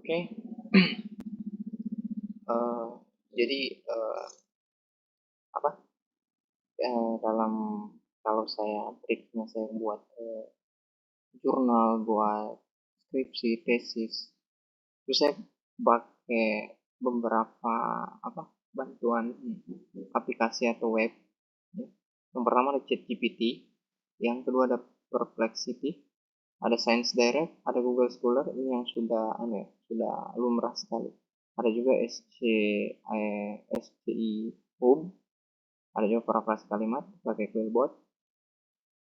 Oke. Eh, jadi apa? Dalam kalau triknya saya buat jurnal, buat skripsi, tesis, terus saya pakai beberapa bantuan aplikasi atau web. Yang pertama ada ChatGPT, yang kedua ada Perplexity, ada Science Direct, ada Google Scholar, ini yang sudah lumrah sekali. Ada juga SCI Hub, ada juga parafrase kalimat pakai Quillbot.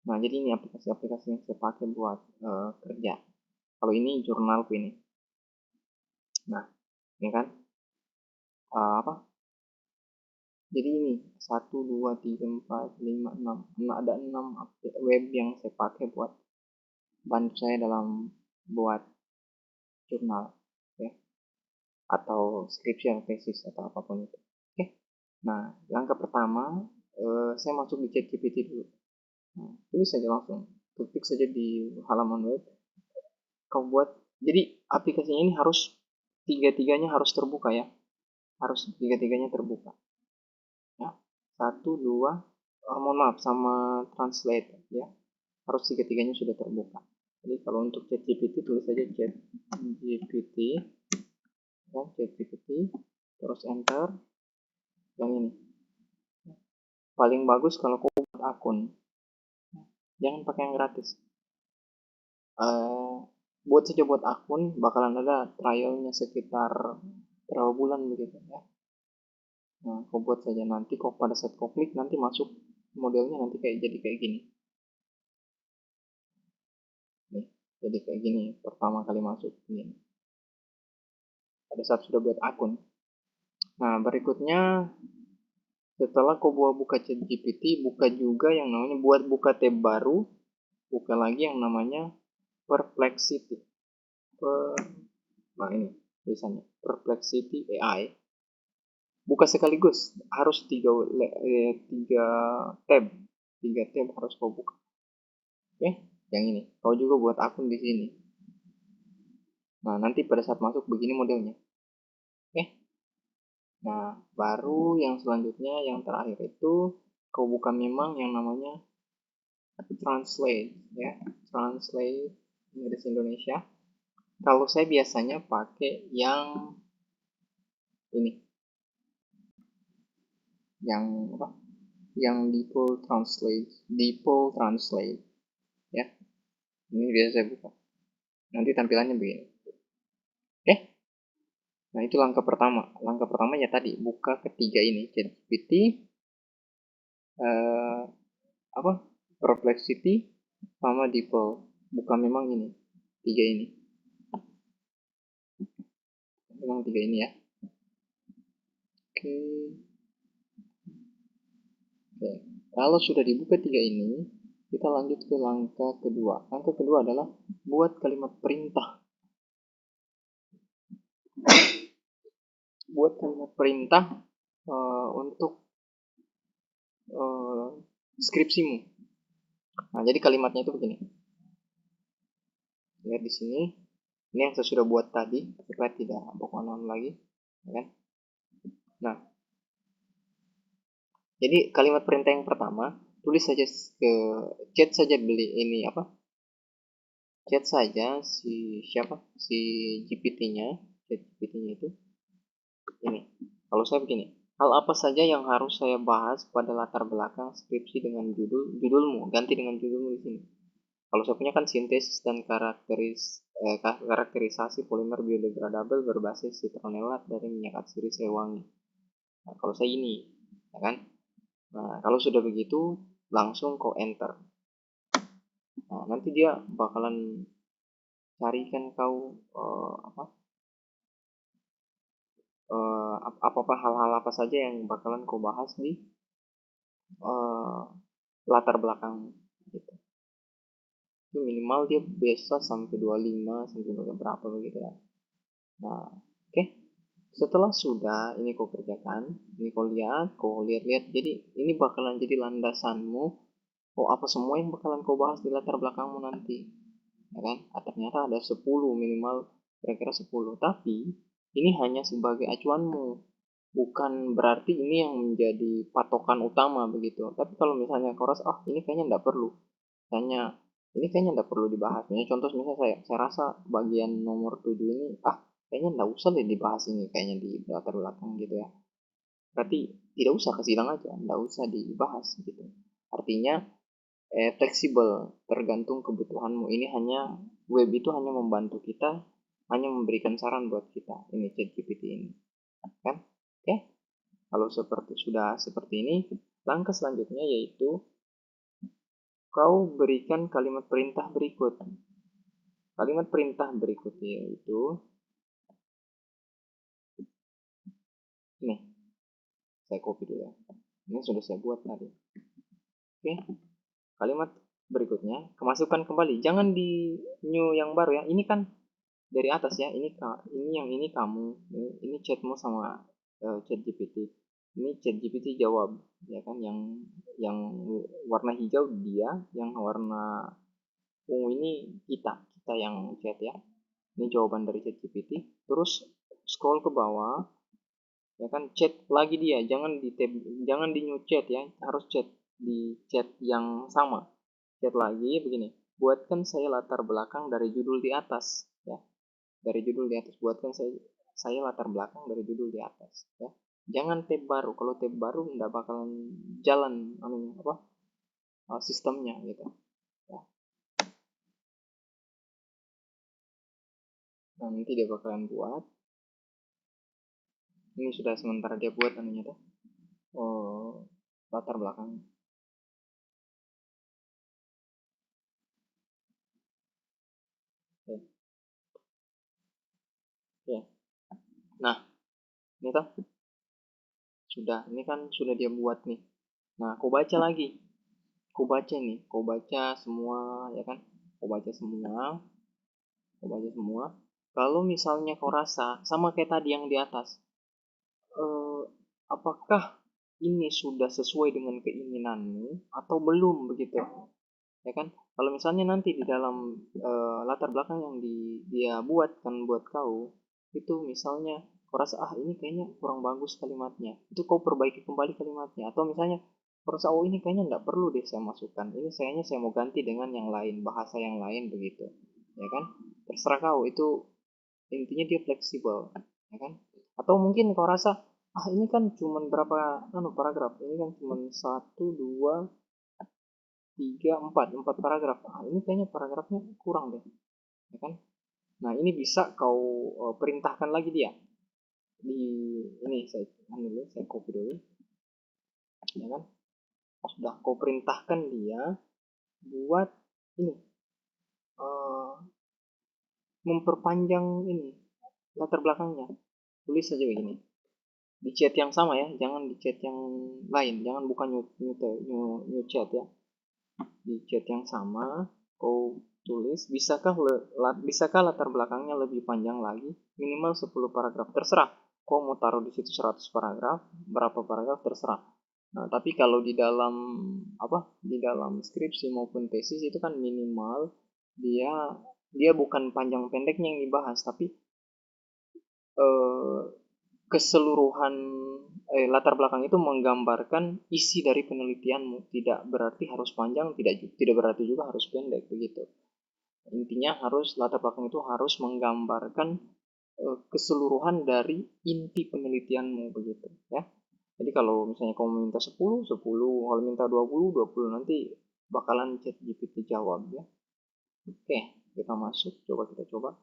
Nah, jadi ini aplikasi-aplikasi yang saya pakai buat kerja. Kalau ini jurnalku ini. Nah, ini kan jadi ini 1, 2, 3, 4, 5, 6. Ada 6 web yang saya pakai buat bantu saya dalam buat jurnal, ya, atau skripsi atau tesis atau apapun itu. Oke. Nah, langkah pertama saya masuk di ChatGPT dulu. Nah, tulis saja langsung, ketik saja di halaman web. Kau buat, jadi aplikasinya ini harus tiga-tiganya harus terbuka ya, harus tiga-tiganya terbuka. Ya, 1, 2, mohon maaf sama translate ya, harus tiga-tiganya sudah terbuka. Jadi kalau untuk ChatGPT tulis saja ChatGPT, ya, ChatGPT, terus enter. Yang ini paling bagus kalau kau buat akun, jangan pakai yang gratis. Buat saja buat akun, bakalan ada trialnya sekitar berapa bulan begitu ya. Nah, kau buat saja, nanti kau pada saat kau klik nanti masuk modelnya nanti jadi kayak gini. Nih, jadi kayak gini pertama kali masuk ini. Pada saat sudah buat akun. Nah, berikutnya setelah kau buka ChatGPT, buka juga yang namanya buat buka tab baru, buka lagi yang namanya Perplexity. Nah, ini tulisannya Perplexity AI. Buka sekaligus, harus tiga tab, harus kau buka. Oke, yang ini kau juga buat akun di sini. Nah, nanti pada saat masuk begini modelnya. Oke. Nah, baru yang selanjutnya yang terakhir itu kau buka memang yang namanya translate ya, translate Inggris Indonesia. Kalau saya biasanya pakai yang ini, yang apa? Yang default translate ya. Ini biasa saya buka. Nanti tampilannya begini. Oke. Nah, itu langkah pertama. Langkah pertamanya tadi buka ketiga ini, ChatGPT, Perplexity, sama default. Buka memang ini, tiga ini. Memang tiga ini ya. Oke. Oke. Kalau sudah dibuka tiga ini, kita lanjut ke langkah kedua. Langkah kedua adalah buat kalimat perintah. Buat kalimat perintah untuk skripsimu. Nah, jadi kalimatnya itu begini. Lihat di sini. Ini yang saya sudah buat tadi, supaya tidak bokonan lagi, ya kan? Nah, jadi kalimat perintah yang pertama, tulis saja ke chat saja beli ini chat saja si GPT-nya, chat GPT-nya itu ini. Kalau saya begini, hal apa saja yang harus saya bahas pada latar belakang skripsi dengan judulmu, ganti dengan judulmu di sini. Kalau saya punya kan sintesis dan karakterisasi polimer biodegradable berbasis citronelat dari minyak atsiri sewangi. Nah, kalau saya ini, ya kan? Nah, kalau sudah begitu, langsung kau enter. Nah, nanti dia bakalan carikan kau apa hal-hal apa saja yang bakalan kau bahas di latar belakang gitu. Itu minimal dia bisa sampai 25 sampai berapa begitu ya. Nah, oke. Setelah sudah ini kau kerjakan, ini kau lihat, jadi ini bakalan jadi landasanmu. Oh, apa semua yang bakalan kau bahas di latar belakangmu nanti, ya kan? Ternyata ada 10 minimal kira-kira 10. Tapi ini hanya sebagai acuanmu, bukan berarti ini yang menjadi patokan utama begitu. Tapi kalau misalnya kau rasa ini kayaknya nggak perlu, misalnya ini kayaknya nggak perlu dibahas. Misalnya contoh, misalnya saya rasa bagian nomor 7 ini kayaknya nggak usah deh dibahas ini, kayaknya di latar belakang gitu ya. Berarti tidak usah, ke sidang aja, nggak usah dibahas gitu. Artinya fleksibel, tergantung kebutuhanmu. Ini hanya web itu hanya membantu kita, hanya memberikan saran buat kita. Ini ChatGPT ini, kan? Oke, kalau sudah seperti ini, langkah selanjutnya yaitu kau berikan kalimat perintah berikut. Kalimat perintah berikutnya yaitu ini, saya copy dulu ya. Ini sudah saya buat tadi. Oke, kalimat berikutnya kemasukan kembali. Jangan di new yang baru ya. Ini kan dari atas ya. Ini yang ini kamu. Ini chatmu sama chat GPT. Ini chat GPT jawab, ya kan? Yang warna hijau dia, yang warna ungu ini kita yang chat ya. Ini jawaban dari chat GPT. Terus scroll ke bawah, ya kan, chat lagi dia, jangan di new chat ya, harus chat di chat yang sama. Chat lagi begini, buatkan saya latar belakang dari judul di atas ya, dari judul di atas, buatkan saya latar belakang dari judul di atas ya. Jangan tab baru, kalau tab baru nggak bakalan jalan sistemnya gitu ya. Nah, nanti dia bakalan buat, ini sudah sementara dia buat tuh latar belakang. Ya. Nah, ini tuh ini kan sudah dia buat nih. Nah, aku baca lagi. Kau baca semua ya kan? Kau baca semua. Kalau misalnya kau rasa sama kayak tadi yang di atas, eh, apakah ini sudah sesuai dengan keinginanmu atau belum begitu? Ya kan? Kalau misalnya nanti di dalam latar belakang yang dia buat kan buat kau, itu misalnya kau rasa ini kayaknya kurang bagus kalimatnya, itu kau perbaiki kembali kalimatnya. Atau misalnya kau rasa ini kayaknya nggak perlu deh saya masukkan, ini saya mau ganti dengan yang lain, bahasa yang lain begitu, ya kan? Terserah kau, itu intinya dia fleksibel, ya kan? Atau mungkin kau rasa ini kan cuma berapa paragraf, ini kan cuma 1, 2, 3, 4 paragraf, ini kayaknya paragrafnya kurang deh, ya kan? Nah, ini bisa kau perintahkan lagi dia di ini, saya copy dulu, ya kan? Sudah kau perintahkan dia buat ini memperpanjang ini latar belakangnya. Tulis saja begini di chat yang sama ya, jangan di chat yang lain, jangan bukan new chat ya. Di chat yang sama kau tulis, bisakah latar belakangnya lebih panjang lagi, minimal 10 paragraf, terserah kau mau taruh di situ 100 paragraf, berapa paragraf terserah. Nah, tapi kalau di dalam skripsi maupun tesis itu kan minimal dia bukan panjang pendeknya yang dibahas, tapi eh, keseluruhan latar belakang itu menggambarkan isi dari penelitianmu. Tidak berarti harus panjang, tidak berarti juga harus pendek begitu. Intinya latar belakang itu harus menggambarkan keseluruhan dari inti penelitianmu begitu ya. Jadi kalau misalnya kamu minta 10, 10, kalau minta 20, 20, nanti bakalan chat GPT jawab ya. Oke, kita masuk, kita coba.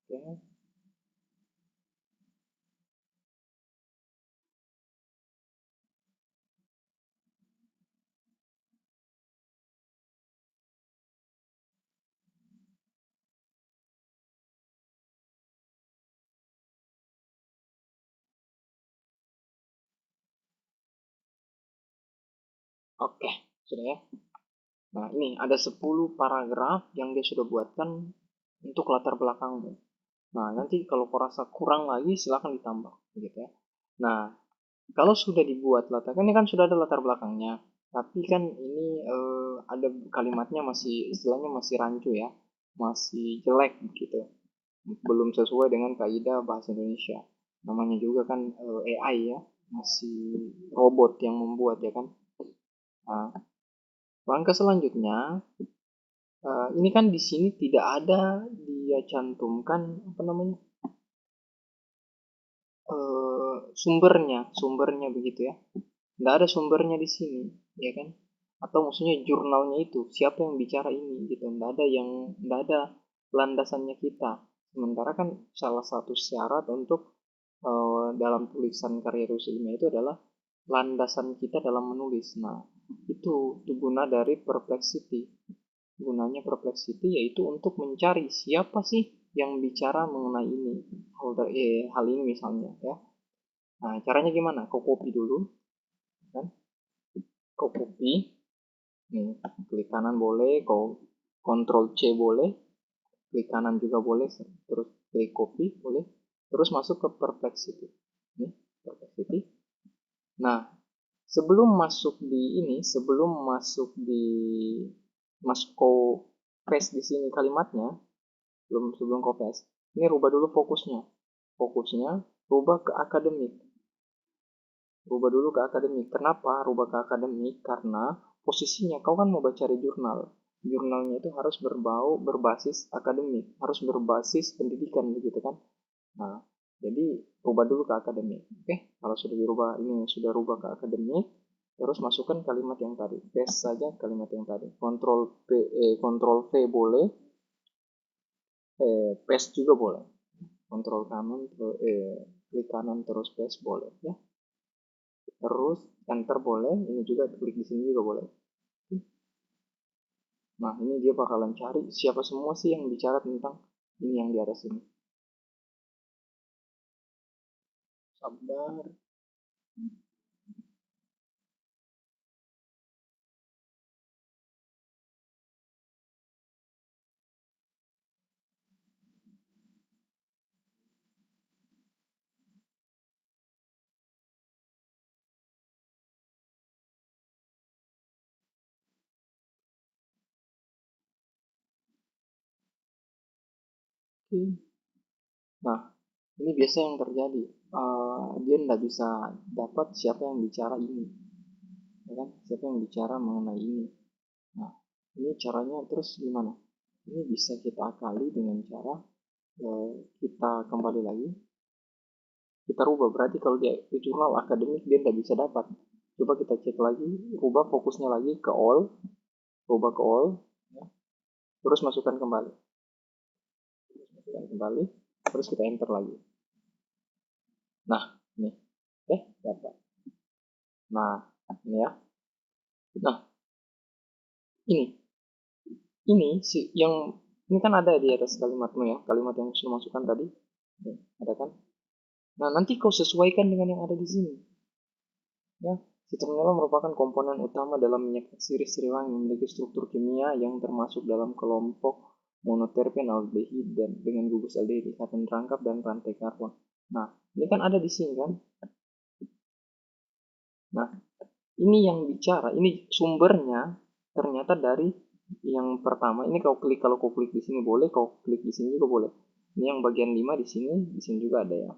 Oke. Oke, sudah ya. Nah, ini ada 10 paragraf yang dia sudah buatkan untuk latar belakangmu. Nah, nanti kalau kau rasa kurang lagi, silahkan ditambah, gitu ya. Nah, Kalau sudah dibuat latar, kan ini kan sudah ada latar belakangnya, tapi kan ini ada kalimatnya masih istilahnya masih rancu ya, masih jelek gitu, belum sesuai dengan kaidah bahasa Indonesia. Namanya juga kan AI ya, masih robot yang membuat ya kan. Nah, langkah selanjutnya, ini kan di sini tidak ada dia cantumkan apa namanya sumbernya begitu ya. Nggak ada sumbernya di sini, ya kan? Atau maksudnya jurnalnya itu siapa yang bicara ini gitu. Nggak ada landasannya kita. Sementara kan salah satu syarat untuk dalam tulisan karya tulis ilmiah itu adalah landasan kita dalam menulis. Nah, itu guna dari perplexity. Gunanya perplexity yaitu untuk mencari siapa sih yang bicara mengenai ini. Hal ini misalnya ya. Nah, caranya gimana? Kau copy dulu, kan? Kau copy, nih, klik kanan boleh, kau Ctrl C boleh, klik kanan juga boleh, terus klik copy boleh, terus masuk ke perplexity. Nih, perplexity. Nah, sebelum masuk di masuk kau paste di sini kalimatnya, sebelum kau paste, ini rubah dulu fokusnya. Fokusnya rubah ke akademik. Rubah dulu ke akademik. Kenapa rubah ke akademik? Karena posisinya kau kan mau baca di jurnal. Jurnalnya itu harus berbasis akademik, harus berbasis pendidikan begitu kan. Nah, jadi rubah dulu ke akademik. Oke, kalau sudah dirubah, ini sudah rubah ke akademik, terus masukkan kalimat yang tadi. Paste saja kalimat yang tadi. Ctrl V boleh, paste juga boleh. Ctrl kanan, klik kanan terus paste boleh ya. Terus enter boleh, ini juga klik di sini juga boleh. Nah, ini dia bakalan cari siapa semua sih yang bicara tentang ini yang di atas ini. Sabar. Oke. Nah, ini biasa yang terjadi. Dia nggak bisa dapat siapa yang bicara ini, ya kan? Siapa yang bicara mengenai ini. Nah, ini caranya terus gimana? Ini bisa kita akali dengan cara kita kembali lagi, kita rubah. Berarti kalau dia jurnal akademik dia nggak bisa dapat. Coba kita cek lagi, rubah fokusnya lagi ke all, rubah ke all, ya. Terus masukkan kembali, terus kita enter lagi. Nah, ini, dapat. Nah, ini ya. Nah, ini si yang ini kan ada di atas kalimatmu ya, kalimat yang sudah masukkan tadi. Nih, ada kan? Nah, nanti kau sesuaikan dengan yang ada di sini. Ya, citronella merupakan komponen utama dalam minyak sirih sriwangi yang memiliki struktur kimia yang termasuk dalam kelompok monoterpen aldehid dan dengan gugus aldehid ikatan rangkap dan rantai karbon. Nah, ini kan ada di sini kan? Nah, ini yang bicara, ini sumbernya ternyata dari yang pertama. Ini kalau kau klik di sini boleh, kau klik di sini juga boleh. Ini yang bagian 5 di sini juga ada ya.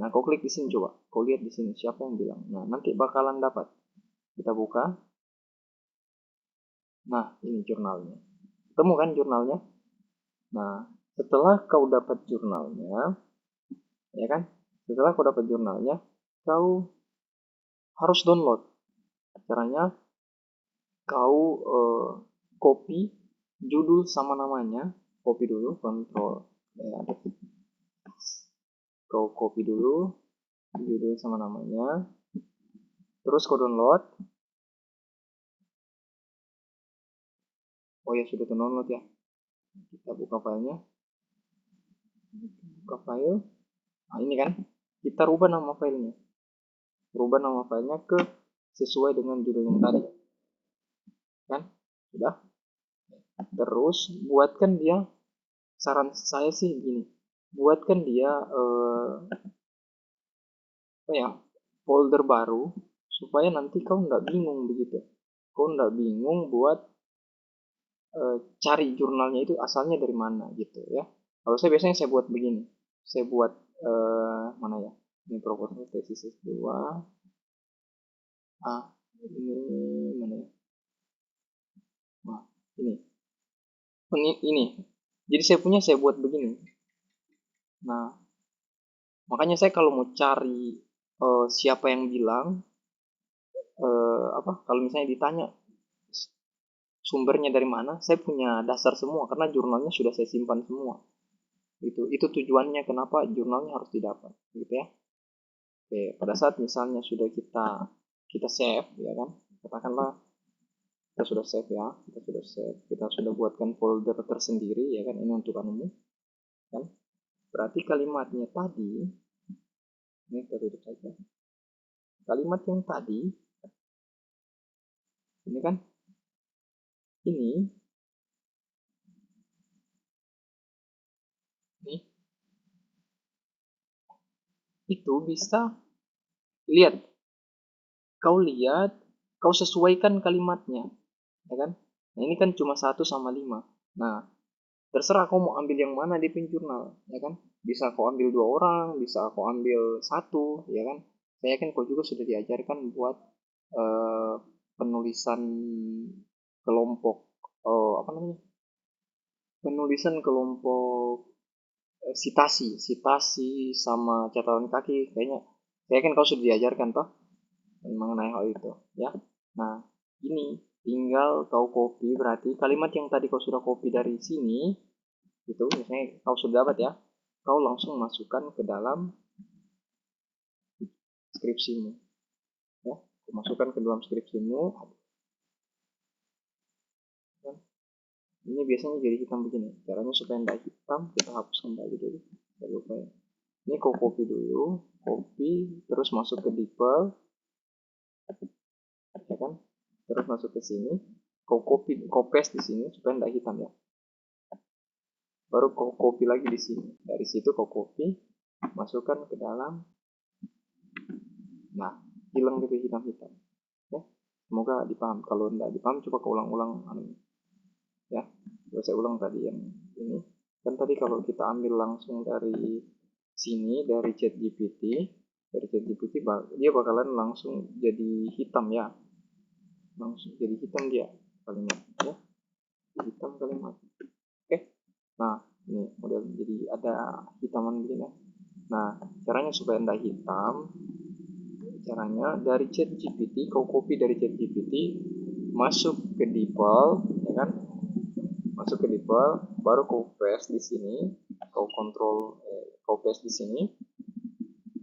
Nah, kau klik di sini coba, kau lihat di sini siapa yang bilang. Nah, nanti bakalan dapat. Kita buka. Nah, ini jurnalnya. Temu kan jurnalnya? Nah, setelah kau dapat jurnalnya, ya kan? Setelah kau dapat jurnalnya, kau harus download. Caranya kau copy judul sama namanya, copy dulu, kontrol ya, kau copy dulu judul sama namanya, terus kau download. Oh ya, sudah download ya. Kita buka filenya, buka file. Nah, ini kan kita rubah nama filenya, ke sesuai dengan judul yang tadi kan. Sudah. Terus buatkan dia, saran saya sih gini, buatkan dia apa ya, folder baru supaya nanti kau nggak bingung begitu. Kau nggak bingung buat cari jurnalnya itu asalnya dari mana gitu ya. Kalau saya biasanya saya buat begini. Saya buat mana ya? Ini proposal tesis S2. Ini mana ya? Wah, ini. Jadi saya buat begini. Nah, makanya saya kalau mau cari siapa yang bilang kalau misalnya ditanya sumbernya dari mana, saya punya dasar semua karena jurnalnya sudah saya simpan semua. Itu tujuannya kenapa jurnalnya harus didapat, gitu ya. Oke, pada saat misalnya sudah kita save, ya kan, katakanlah kita sudah buatkan folder tersendiri, ya kan, ini untuk umum, kan. Berarti kalimatnya tadi, ini kita tutup saja. Kalimat yang tadi, ini kan, ini itu bisa lihat, kau sesuaikan kalimatnya, ya kan. Nah, ini kan cuma 1/5. Nah, terserah kau mau ambil yang mana di pin jurnal, ya kan. Bisa kau ambil 2 orang, bisa kau ambil satu, ya kan. Saya yakin kau juga sudah diajarkan buat eh, penulisan kelompok, apa namanya, penulisan kelompok sitasi sama catatan kaki, kayaknya saya yakin kau sudah diajarkan toh mengenai hal itu, ya. Nah, ini tinggal kau copy, berarti kalimat yang tadi kau sudah copy dari sini itu misalnya kau sudah dapat ya, kau langsung masukkan ke dalam skripsimu, ya. Kau masukkan ke dalam skripsimu. Ini biasanya jadi hitam begini, caranya supaya tidak hitam kita hapus kembali dulu, tidak lupa ya. Ini kau copy dulu, copy terus masuk ke DeepL, ya kan, terus masuk ke sini, kau paste di sini supaya tidak hitam ya. Baru kau copy lagi di sini, dari situ kau copy masukkan ke dalam. Nah, hilang DP hitam-hitam, ya. Semoga dipaham. Kalau tidak dipaham coba kau ulang-ulang, ya. Coba saya ulang tadi yang ini kan, tadi kalau kita ambil langsung dari sini, dari ChatGPT, dia bakalan langsung jadi hitam ya, langsung jadi hitam dia kalimat, ya, hitam kalimat. Oke. Nah, ini model jadi ada hitaman begini. Nah, caranya supaya tidak hitam, caranya dari ChatGPT, kau copy dari ChatGPT, masuk ke DeepL, ya kan, masuk ke DeepL, baru kau paste di sini, kau paste di sini,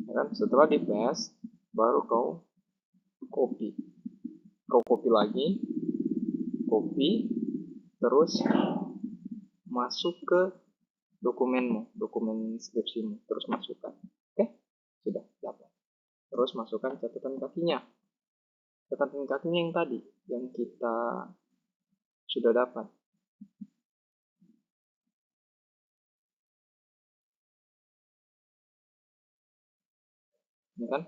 ya kan. Setelah di paste, baru kau copy lagi, copy, terus masuk ke dokumen skripsimu, terus masukkan. Oke, sudah dapat. Terus masukkan catatan kakinya yang tadi yang kita sudah dapat, ya kan.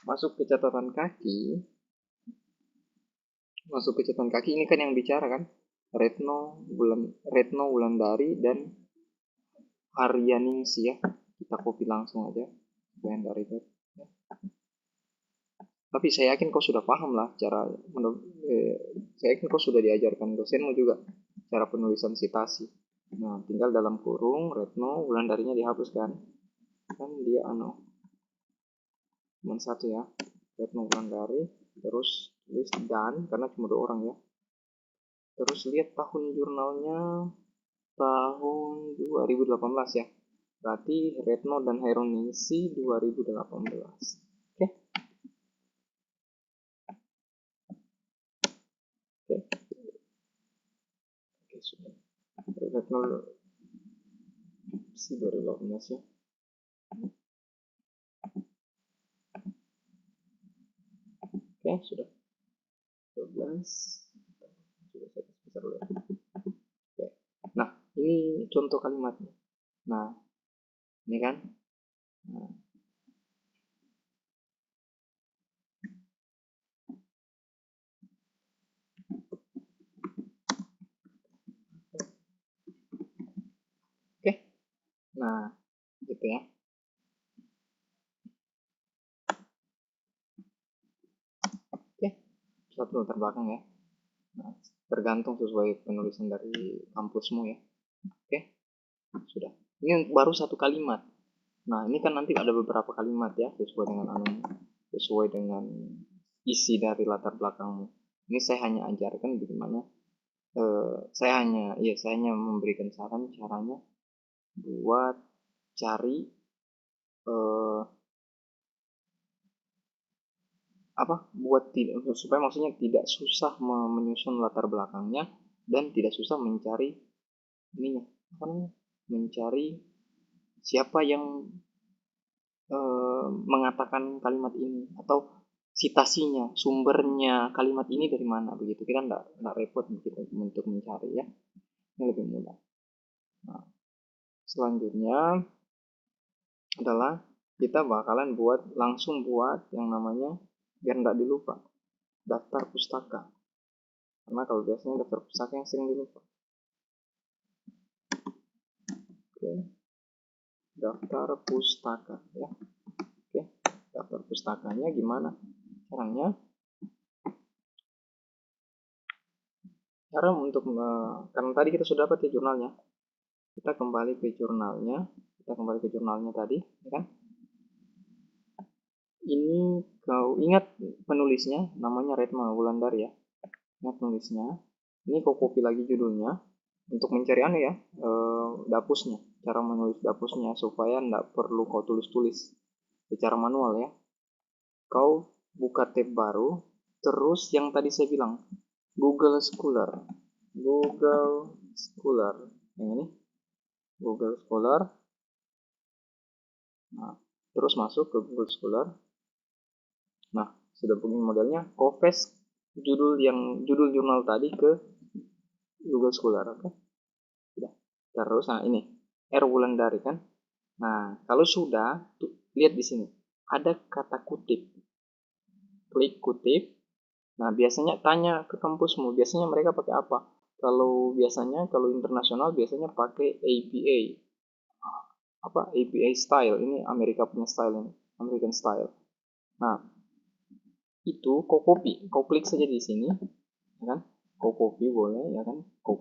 Masuk ke catatan kaki ini kan yang bicara kan Retno Wulandari dan Aryaningsi ya. Kita copy langsung aja dari itu. Tapi saya yakin kau sudah paham lah saya yakin kau sudah diajarkan dosenmu juga cara penulisan sitasi. Nah, tinggal dalam kurung Retno Wulandarinya dihapuskan. Kan dia cuma satu ya, Retno Wulandari, terus tulis dan karena cuma 2 orang ya. Terus lihat tahun jurnalnya tahun 2018 ya. Berarti Retno dan Heronisi 2018. Oke. Oke, sudah. Retno si 2018 ya. Oke, sudah. 12. Coba saya besar dulu. Oke. Nah, ini contoh kalimatnya. Nah, ini kan. Nah, gitu ya. Oke, satu latar belakang ya. Nah, tergantung sesuai penulisan dari kampusmu ya. Oke, sudah. Ini baru satu kalimat. Nah, ini kan nanti ada beberapa kalimat ya, sesuai dengan isi dari latar belakangmu. Ini saya hanya ajarkan bagaimana, saya hanya memberikan saran caranya buat cari supaya maksudnya tidak susah menyusun latar belakangnya dan tidak susah mencari ininya, mencari siapa yang mengatakan kalimat ini atau citasinya, sumbernya kalimat ini dari mana, begitu kita nggak repot begitu untuk mencari ya, ini lebih mudah. Nah, selanjutnya adalah kita bakalan langsung buat yang namanya, biar nggak dilupa, daftar pustaka, karena kalau biasanya daftar pustaka yang sering dilupa. Oke, daftar pustaka ya. Oke, daftar pustakanya gimana caranya? Cara untuk karena tadi kita sudah dapat ya jurnalnya, kita kembali ke jurnalnya tadi ya kan. Ini kau ingat penulisnya namanya Retma Wulandari ya, ingat penulisnya. Ini kau copy lagi judulnya untuk mencari dapusnya, cara menulis dapusnya supaya nggak perlu kau tulis-tulis secara manual ya. Kau buka tab baru, terus yang tadi saya bilang Google Scholar yang ini, Google Scholar. Nah, terus masuk ke Google Scholar. Nah, sudah begini modelnya, kau paste judul jurnal tadi ke Google Scholar, oke? Sudah. Terus ini R Wulandari kan. Nah, kalau sudah, lihat di sini ada kata kutip. Klik kutip. Nah, biasanya tanya ke kampusmu, biasanya mereka pakai apa? Kalau internasional biasanya pakai APA. APA style, ini Amerika punya style ini, American style. Nah, itu kau klik saja di sini, ya kan? Kau copy boleh, ya kan? Kau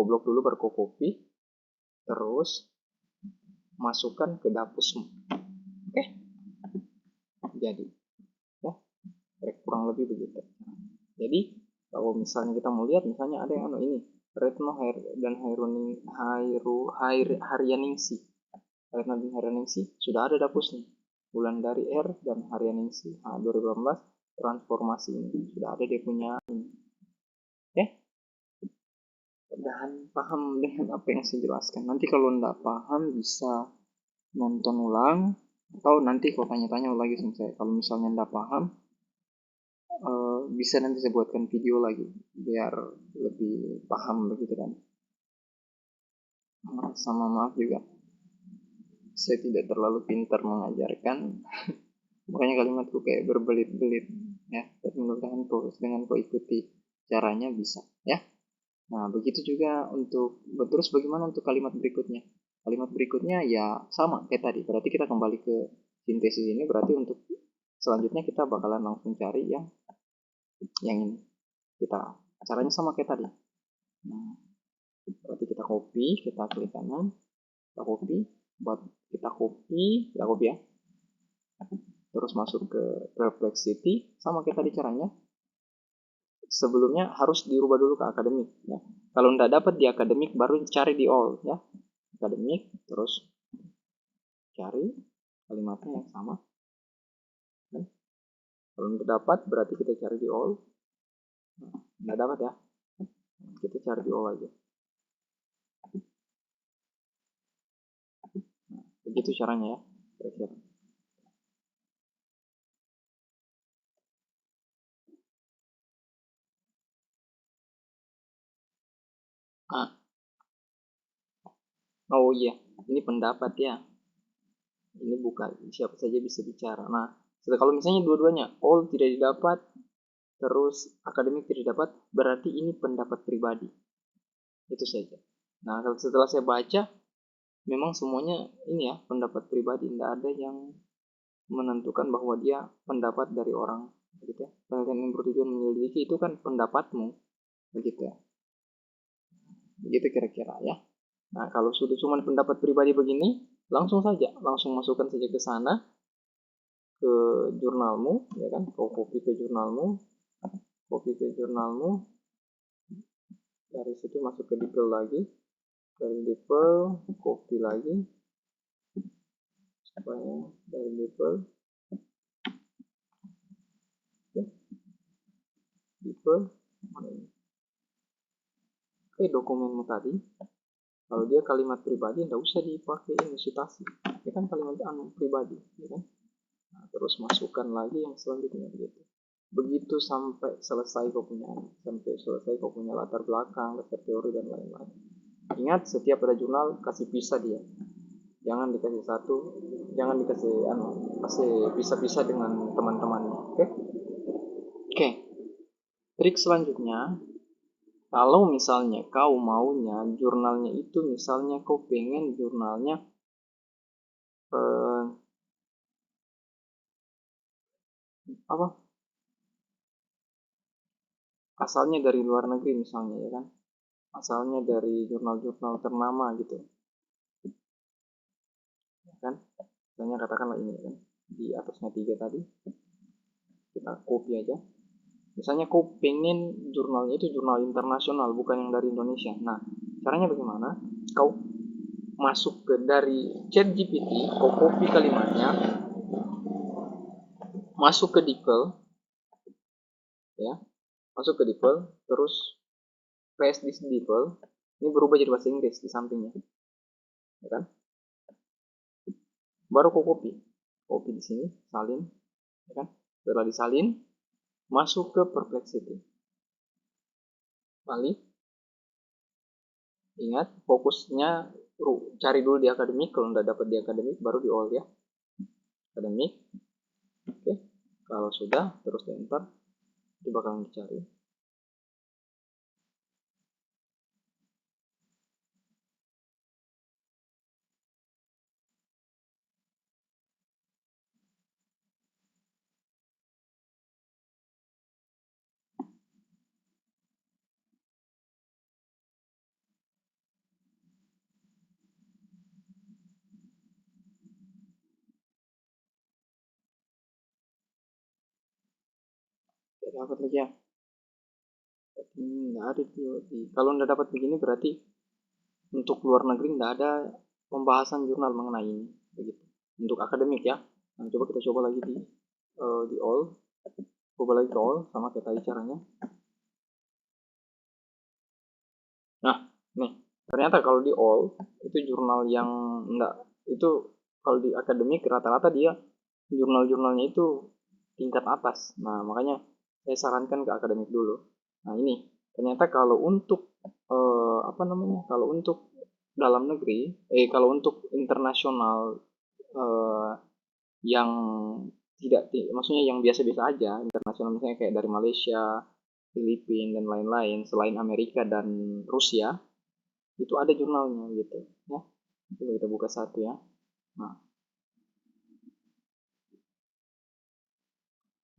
blok dulu baru kau copy, terus masukkan ke dapusmu. Oke, jadi ya kurang lebih begitu. Jadi kalau misalnya kita mau lihat, misalnya ada yang ini Retno dan Haryaningsi. Retno dan Haryaningsi sudah ada dapusnya. Wulandari R dan Haryaningsi 2018 transformasi ini sudah ada dia punya ini. Oke, dan paham dengan apa yang saya jelaskan. Nanti kalau nggak paham bisa nonton ulang atau nanti kau tanya-tanya lagi sama saya. Kalau misalnya nggak paham, bisa nanti saya buatkan video lagi biar lebih paham begitu kan. Sama maaf juga, saya tidak terlalu pintar mengajarkan, makanya kalimatku kayak berbelit-belit ya. Tapi mudah-mudahan dengan kau ikuti caranya bisa ya. Nah, begitu juga terus bagaimana untuk kalimat berikutnya? Kalimat berikutnya ya sama kayak tadi. Berarti kita kembali ke sintesis ini, berarti untuk selanjutnya kita bakalan langsung cari yang ini. Caranya sama kayak tadi. Nah, berarti kita klik kanan, kita copy ya. Terus masuk ke Perplexity, sama kayak tadi caranya. Sebelumnya harus dirubah dulu ke akademik ya. Kalau nggak dapat di akademik baru cari di all ya. Akademik, terus cari kalimatnya yang sama. Kalau nggak dapat berarti kita cari di all. Nggak dapat ya, kita cari di all aja. Nah, begitu caranya ya, kira-kira. Oh iya, ini pendapat ya. Ini bukan siapa saja bisa bicara. Nah, kalau misalnya dua-duanya all tidak didapat, terus akademik tidak dapat, berarti ini pendapat pribadi. Itu saja. Nah, setelah saya baca, memang semuanya ini ya pendapat pribadi, tidak ada yang menentukan bahwa dia pendapat dari orang, begitu ya. Penelitian yang bertujuan menyelidiki itu kan pendapatmu, begitu ya. Begitu kira-kira ya. Nah, kalau sudah cuma pendapat pribadi begini, langsung masukkan saja ke sana, ke jurnalmu, ya kan? Kau copy ke jurnalmu, dari situ masuk ke DeepL lagi, dari DeepL copy lagi, supaya dari DeepL, ya, DeepL, oke, dokumenmu tadi. Kalau dia kalimat pribadi, tidak usah dipakai ini citasi, ya kan, kalimat pribadi, ya kan? Nah, terus masukkan lagi yang selanjutnya begitu. Begitu sampai selesai kau punya latar belakang, dasar teori dan lain-lain. Ingat, setiap ada jurnal kasih pisah dia. Jangan dikasih satu, jangan kasih pisah-pisah dengan teman-temannya. Oke? Oke. Trik selanjutnya, kalau misalnya kau maunya jurnalnya itu, misalnya kau pengen jurnalnya apa? Asalnya dari luar negeri misalnya, ya kan? Asalnya dari jurnal-jurnal ternama gitu, ya kan? Misalnya katakanlah ini kan, di atasnya 3 tadi, kita copy aja. Misalnya kau pengen jurnalnya itu jurnal internasional, bukan yang dari Indonesia. Nah, caranya bagaimana? Kau masuk ke dari ChatGPT, kau copy kalimatnya, masuk ke DeepL, ya, masuk ke DeepL, terus paste di DeepL. Ini berubah jadi bahasa Inggris di sampingnya, ya kan? Baru kau copy di sini, salin, ya kan? Setelah disalin, masuk ke Perplexity. Balik, ingat fokusnya cari dulu di akademik. Kalau nggak dapat di akademik, baru di all ya, akademik. Oke, kalau sudah terus di enter, itu bakalan dicari. Dapat lagi ya. Nggak ada kalau nggak dapat begini berarti untuk luar negeri nggak ada pembahasan jurnal mengenai ini, begitu. Untuk akademik ya. Nah, coba kita coba lagi di all, coba lagi ke all sama kayak tadi caranya. Nah, nih ternyata kalau di all itu jurnal yang enggak, itu kalau di akademik rata-rata dia jurnal-jurnalnya itu tingkat atas. Nah, makanya saya sarankan ke akademik dulu. Nah, ini ternyata kalau untuk apa namanya? Kalau untuk dalam negeri, kalau untuk internasional, eh, yang tidak, maksudnya yang biasa-biasa aja, internasional misalnya kayak dari Malaysia, Filipina dan lain-lain, selain Amerika dan Rusia, itu ada jurnalnya gitu ya. Coba kita buka satu ya. Nah,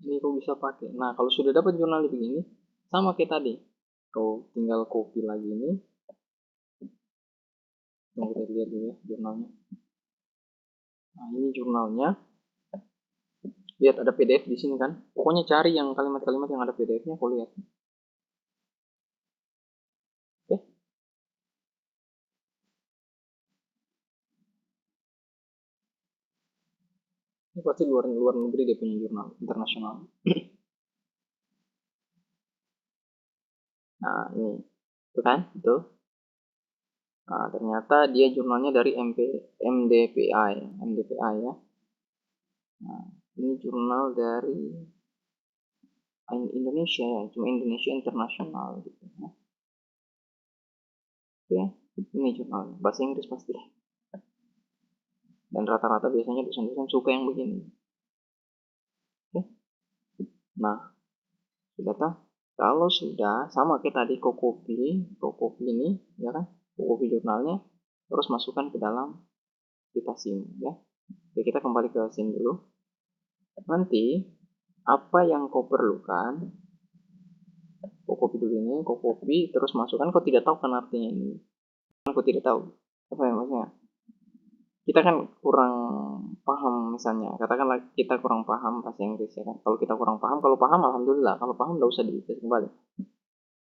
ini kau bisa pakai. Nah, kalau sudah dapat jurnal begini, sama kayak tadi, kau tinggal copy lagi ini. Yang kita lihat dulu ya jurnalnya. Nah, ini jurnalnya. Lihat ada PDF di sini kan. Pokoknya cari yang kalimat-kalimat yang ada PDF-nya, kau lihat. Oke. Ini pasti luar negeri dia punya jurnal internasional. Nah, ini. Itu kan? Itu. Nah, ternyata dia jurnalnya dari MDPI ya. Nah, ini jurnal dari Indonesia ya, cuma Indonesia Internasional gitu ya. Oke, ini jurnalnya, bahasa Inggris pasti. Dan rata-rata biasanya dosen-dosen suka yang begini. Oke. Nah, sudah tak? Kalau sudah, sama kayak tadi kau copy ini, ya kan? Kau copy jurnalnya, terus masukkan ke dalam citasimu ya. Oke, kita kembali ke sini dulu. Nanti apa yang kau perlukan, kau copy dulu ini, kau copy terus masukkan. Kau tidak tahu kan artinya ini, kau tidak tahu apa ya maksudnya. Kita kan kurang paham, misalnya katakanlah kita kurang paham bahasa Inggris ya kan. Kalau kita kurang paham, kalau paham alhamdulillah, kalau paham nggak usah dites kembali,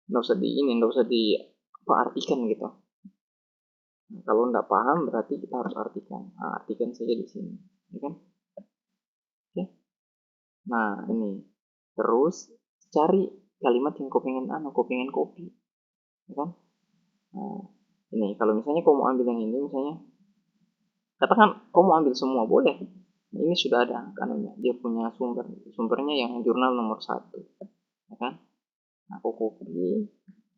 nggak usah nggak usah di apa artikan gitu. Nah, kalau nggak paham berarti kita harus artikan. Nah, artikan saja di sini, ya kan? Oke. Nah ini terus cari kalimat yang kau pengen kau pengen copy, ya kan? Nah, ini kalau misalnya kau mau ambil yang ini, misalnya katakan kau mau ambil semua boleh. Nah, ini sudah ada kanannya, dia punya sumbernya yang jurnal nomor 1, ya kan? Nah, kau copy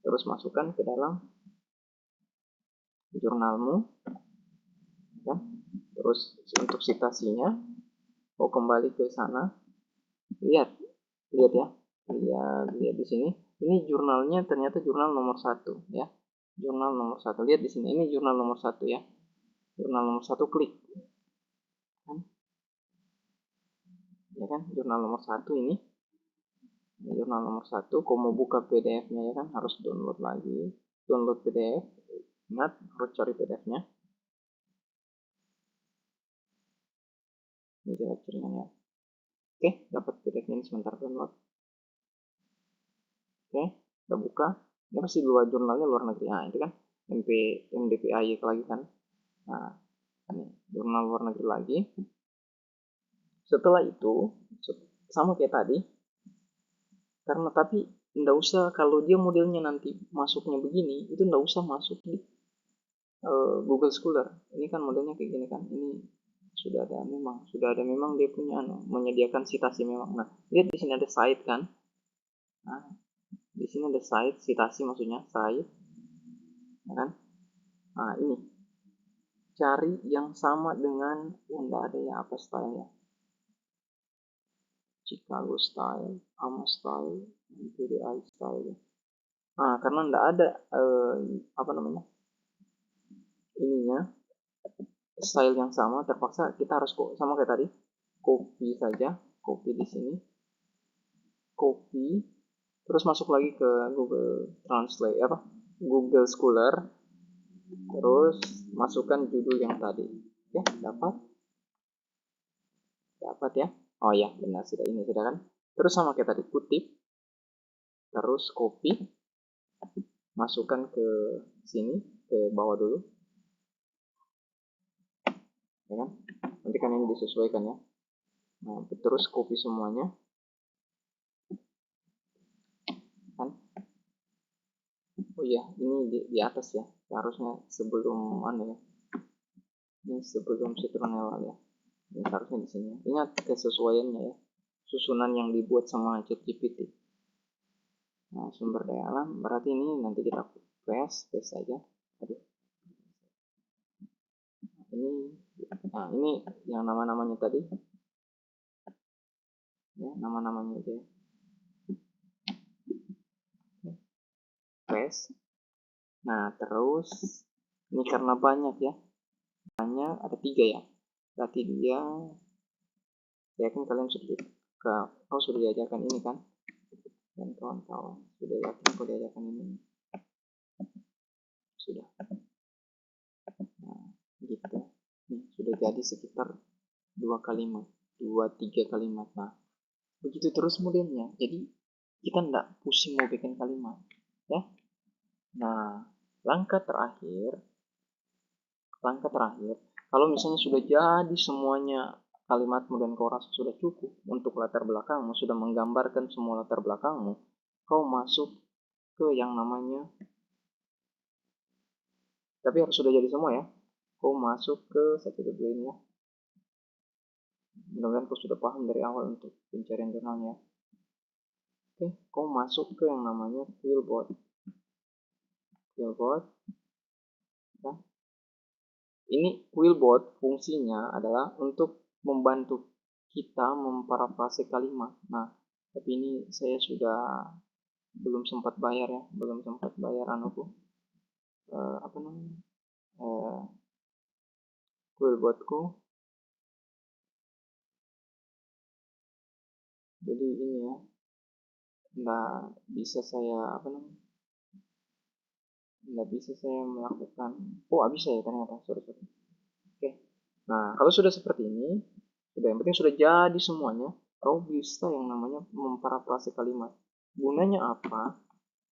terus masukkan ke dalam jurnalmu, ya kan? Terus untuk citasinya kau kembali ke sana, lihat lihat ya, lihat di sini. Ini jurnalnya ternyata jurnal nomor 1 ya, jurnal nomor 1. Lihat di sini, ini jurnal nomor 1 ya, jurnal nomor 1, klik kan, ya kan, jurnal nomor 1 ini jurnal nomor 1. Kau mau buka PDF-nya ya kan, harus download lagi, download PDF. Ingat harus cari PDF-nya. Ini directory-nya ya. Oke, dapat PDF-nya ini, sebentar download. Oke, kita buka. Ini pasti luar jurnalnya luar negeri. Nah, itu kan MDPAY lagi kan. Nah, ini jurnal luar negeri lagi. Setelah itu sama kayak tadi, karena tapi nggak usah, kalau dia modelnya nanti masuknya begini, itu nggak usah masuk di Google Scholar. Ini kan modelnya kayak gini kan, ini sudah ada memang dia punya menyediakan citasi memang. Nah, lihat di sini ada site kan. Nah, di sini ada site citasi, maksudnya site, ya kan. Nah, ini cari yang sama dengan yang nggak ada ya, apa style ya, Chicago style, AMA style, PDI style. Nah, karena nggak ada apa namanya ininya, style yang sama, terpaksa kita harus kok sama kayak tadi, copy saja, copy di sini, copy terus masuk lagi ke Google Translate apa Google Scholar, terus masukkan judul yang tadi. Oke, dapat ya. Oh ya, benar, sudah, ini sudah kan. Terus sama kayak tadi, kutip terus copy, masukkan ke sini, ke bawah dulu, ya kan. Nanti kan ini disesuaikan ya. Nah, terus copy semuanya kan. Oh iya, ini di atas ya, harusnya sebelum ya, ini sebelum citronella ya, ini harusnya di sini. Ingat kesesuaiannya ya, susunan yang dibuat sama ChatGPT. Nah, sumber daya alam berarti ini nanti kita paste saja. Aduh, ini yang nama-namanya tadi ya, nama-namanya aja, paste. Nah, terus ini karena banyak ya, banyak, ada 3 ya, berarti dia, saya yakin kalian sudah diajarkan ini kan, dan kawan-kawan sudah yakin kau diajarkan ini sudah. Nah, gitu nih, sudah jadi sekitar 2-3 kalimat. Nah, begitu terus modelnya, jadi kita nggak pusing mau bikin kalimat ya. Nah, langkah terakhir, kalau misalnya sudah jadi semuanya kalimatmu dan kau rasa sudah cukup untuk latar belakangmu, sudah menggambarkan semua latar belakangmu, kau masuk ke yang namanya, tapi harus sudah jadi semua ya, kau masuk ke satu dua ini ya. Mudah-mudahan kau sudah paham dari awal untuk pencarian jurnalnya. Oke, kau masuk ke yang namanya Quillbot. Ya. Ini Quillbot fungsinya adalah untuk membantu kita memparafrase kalimat. Nah, tapi ini saya sudah belum sempat bayar ya, apa namanya, kuil buatku. Jadi ini ya, nggak bisa saya melakukan. Oh, bisa ya ternyata. Sorry, sorry. Oke. Nah, kalau sudah seperti ini, sudah yang penting sudah jadi semuanya, kau bisa yang namanya memparafrase kalimat. Gunanya apa?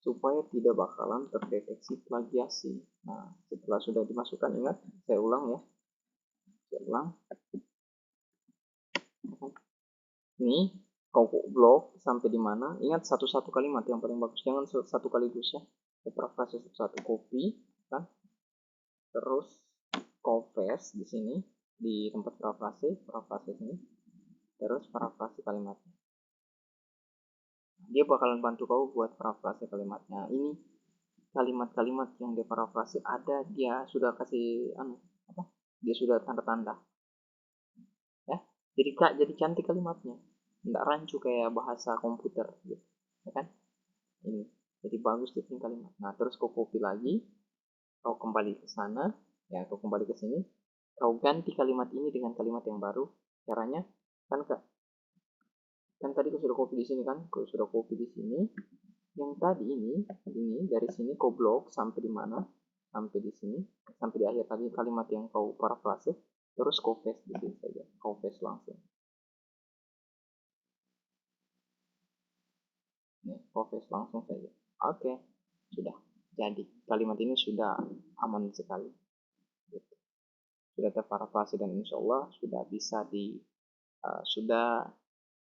Supaya tidak bakalan terdeteksi plagiasi. Nah, setelah sudah dimasukkan, ingat, saya ulang ya. Saya ulang. Ini kau blok sampai di mana? Ingat satu-satu kalimat yang paling bagus. Jangan satu kaligus ya. Parafrase satu copy kan. Terus kau paste di sini di tempat parafrase ini. Terus parafrase kalimatnya. Dia bakalan bantu kau buat parafrase kalimatnya. Ini kalimat-kalimat yang dia parafrase ada, dia sudah kasih dia sudah tanda-tanda ya. Jadi cantik kalimatnya, nggak rancu kayak bahasa komputer gitu ya kan. Ini jadi bagus dia punya kalimat. Nah, terus kau copy lagi, kau kembali ke sana ya, kau kembali ke sini, kau ganti kalimat ini dengan kalimat yang baru. Caranya kan kan tadi kau sudah copy di sini kan, kau sudah copy di sini. Yang tadi ini dari sini kau blok sampai di mana? Sampai di sini, sampai di akhir tadi kalimat yang kau paraphrase, terus kau paste di sini saja, kau paste langsung. Nih, kau paste langsung saja. Oke, sudah. Jadi kalimat ini sudah aman sekali. Gitu. Sudah terparafrase dan insya Allah sudah bisa sudah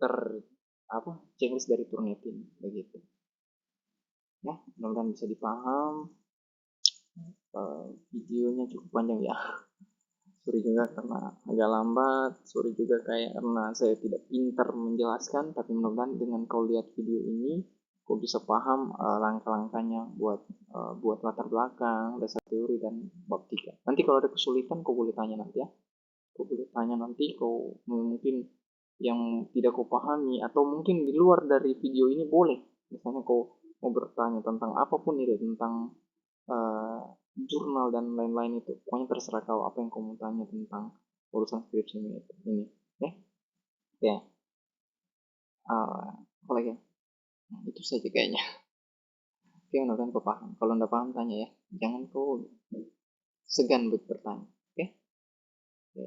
ter checklist dari Turnitin begitu. Ya, mudah-mudahan bisa dipaham. Videonya cukup panjang ya. Sorry juga karena agak lambat, sorry juga kayak karena saya tidak pintar menjelaskan, tapi mudah-mudahan dengan kau lihat video ini kau bisa paham langkah-langkahnya buat latar belakang, dasar teori dan bab 3. Nanti kalau ada kesulitan kau boleh tanya nanti ya. Kau boleh tanya nanti, kau mungkin yang tidak kau pahami atau mungkin di luar dari video ini boleh. Misalnya kau mau bertanya tentang apapun itu, tentang uh, jurnal dan lain-lain itu. Pokoknya terserah kau apa yang kau mau tanya tentang urusan skripsi ini. Ya, ya. Apa lagi? Nah, itu saja kayaknya. Oke, mudah-mudahan kau paham. Kalau anda paham tanya ya. Jangan kau segan buat bertanya. Oke? Oke.